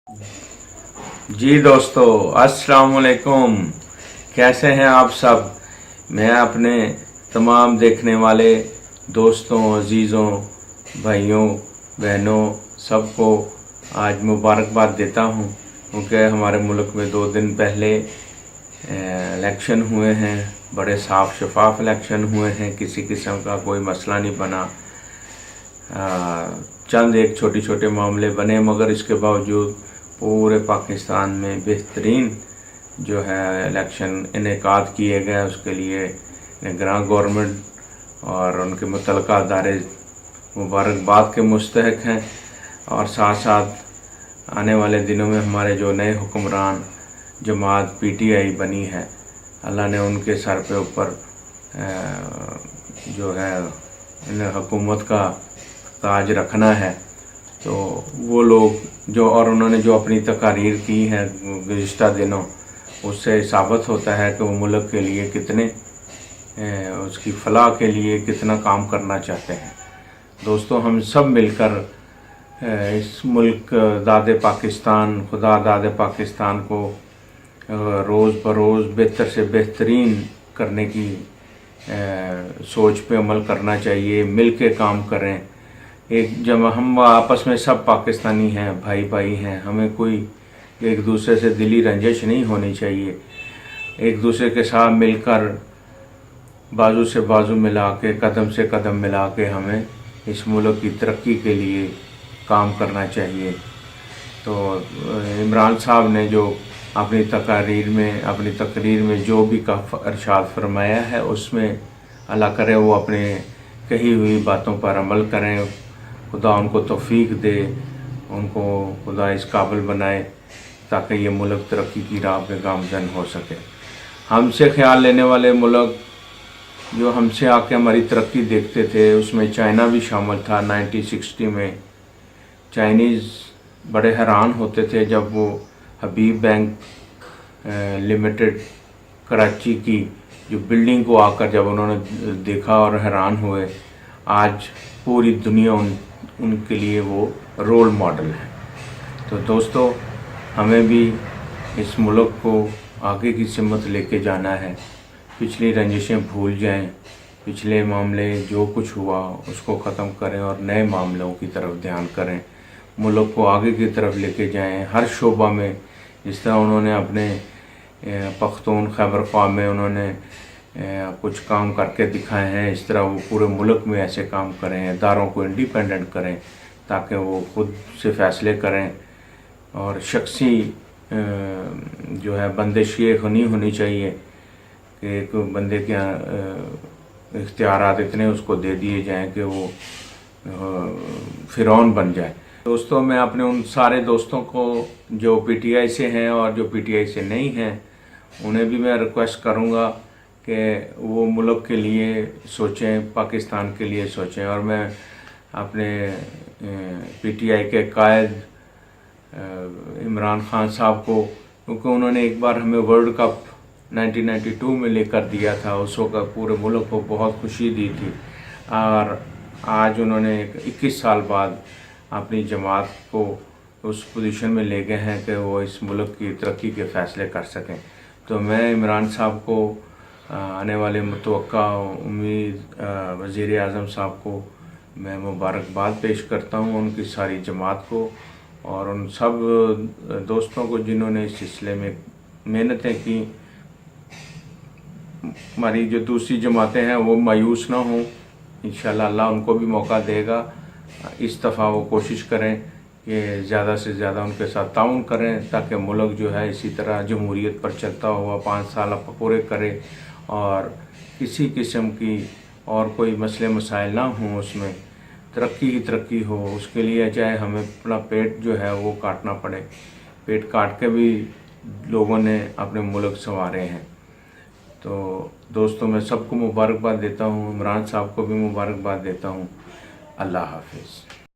जी दोस्तों, अस्सलाम वालेकुम। कैसे हैं आप सब? मैं अपने तमाम देखने वाले दोस्तों, अजीज़ों, भाइयों, बहनों सबको आज मुबारकबाद देता हूं, क्योंकि हमारे मुल्क में 2 दिन पहले इलेक्शन हुए हैं। बड़े साफ शफाफ इलेक्शन हुए हैं, किसी किस्म का कोई मसला नहीं बना। चंद एक छोटे छोटे मामले बने, मगर इसके बावजूद पूरे पाकिस्तान में बेहतरीन जो है इलेक्शन इनेकाद किए गए। उसके लिए निगरान गवर्नमेंट और उनके मुतल्लिका अदारे मुबारकबाद के मुस्तहक हैं। और साथ साथ आने वाले दिनों में हमारे जो नए हुक्मरान जमात PTI बनी है, अल्लाह ने उनके सर पे ऊपर जो है इन हुकूमत का ताज रखना है। तो वो लोग जो और उन्होंने जो अपनी तकारीर की हैं गुज़िश्ता दिनों, उससे साबित होता है कि वो मुल्क के लिए कितने उसकी फलाह के लिए कितना काम करना चाहते हैं। दोस्तों, हम सब मिलकर इस मुल्क दादे पाकिस्तान, खुदा दादे पाकिस्तान को रोज़ बरोज़ बेहतर से बेहतरीन करने की सोच पे अमल करना चाहिए। मिल के काम करें। जब हम आपस में सब पाकिस्तानी हैं, भाई भाई हैं, हमें कोई एक दूसरे से दिली रंजिश नहीं होनी चाहिए। एक दूसरे के साथ मिलकर बाजू से बाजू मिला के, कदम से कदम मिला के हमें इस मुल्क की तरक्की के लिए काम करना चाहिए। तो इमरान साहब ने जो अपनी तकरीर में जो भी इरशाद फरमाया है, उसमें अल्लाह करे वो अपने कही हुई बातों पर अमल करें। खुदा उनको तौफीक दे, उनको खुदा इस काबिल बनाए ताकि ये मुल्क तरक्की की राह पे गामज़न हो सके। हमसे ख्याल लेने वाले मुल्क जो हमसे आके हमारी तरक्की देखते थे, उसमें चाइना भी शामिल था। 1960 में चाइनीज़ बड़े हैरान होते थे जब वो हबीब बैंक लिमिटेड कराची की जो बिल्डिंग को आकर जब उन्होंने देखा और हैरान हुए। आज पूरी दुनिया उनके लिए वो रोल मॉडल है। तो दोस्तों, हमें भी इस मुल्क को आगे की सिमत लेके जाना है। पिछली रंजिशें भूल जाएं, पिछले मामले जो कुछ हुआ उसको ख़त्म करें और नए मामलों की तरफ ध्यान करें। मुल्क को आगे की तरफ लेके जाएं हर शोबा में। जिस तरह उन्होंने अपने पख्तून खैबर ख्वाह में उन्होंने कुछ काम करके दिखाए हैं, इस तरह वो पूरे मुल्क में ऐसे काम करें, इदारों को इंडिपेंडेंट करें ताकि वो खुद से फ़ैसले करें। और शख्सी जो है बंदिश ये होनी चाहिए कि एक बंदे के इख्तियारात इतने उसको दे दिए जाएं कि वो फ़िरौन बन जाए। दोस्तों, मैं अपने उन सारे दोस्तों को जो PTI से हैं और जो PTI से नहीं हैं, उन्हें भी मैं रिक्वेस्ट करूँगा कि वो मुल्क के लिए सोचें, पाकिस्तान के लिए सोचें। और मैं अपने PTI के कायद इमरान खान साहब को, क्योंकि उन्होंने एक बार हमें वर्ल्ड कप 1992 में लेकर दिया था, उस वक्त पूरे मुल्क को बहुत खुशी दी थी। और आज उन्होंने 21 साल बाद अपनी जमात को उस पोजीशन में ले गए हैं कि वो इस मुल्क की तरक्की के फ़ैसले कर सकें। तो मैं इमरान साहब को आने वाले मुतवक्का उम्मीद वज़ीर आज़म साहब को मैं मुबारकबाद पेश करता हूँ, उनकी सारी जमात को और उन सब दोस्तों को जिन्होंने इस सिलसिले में मेहनतें की। हमारी जो दूसरी जमातें हैं वो मायूस ना हों, इंशाअल्लाह अल्लाह उनको भी मौका देगा। इस दफ़ा वो कोशिश करें कि ज़्यादा से ज़्यादा उनके साथ ताउन करें ताकि मुल्क जो है इसी तरह जमहूरियत पर चलता हुआ 5 साल पूरे करे और किसी किस्म की और कोई मसले मसाइल ना हों, उसमें तरक्की ही तरक्की हो। उसके लिए चाहे हमें अपना पेट जो है वो काटना पड़े, पेट काट के भी लोगों ने अपने मुल्क संवारे हैं। तो दोस्तों, मैं सबको मुबारकबाद देता हूँ, इमरान साहब को भी मुबारकबाद देता हूँ। अल्लाह हाफिज़।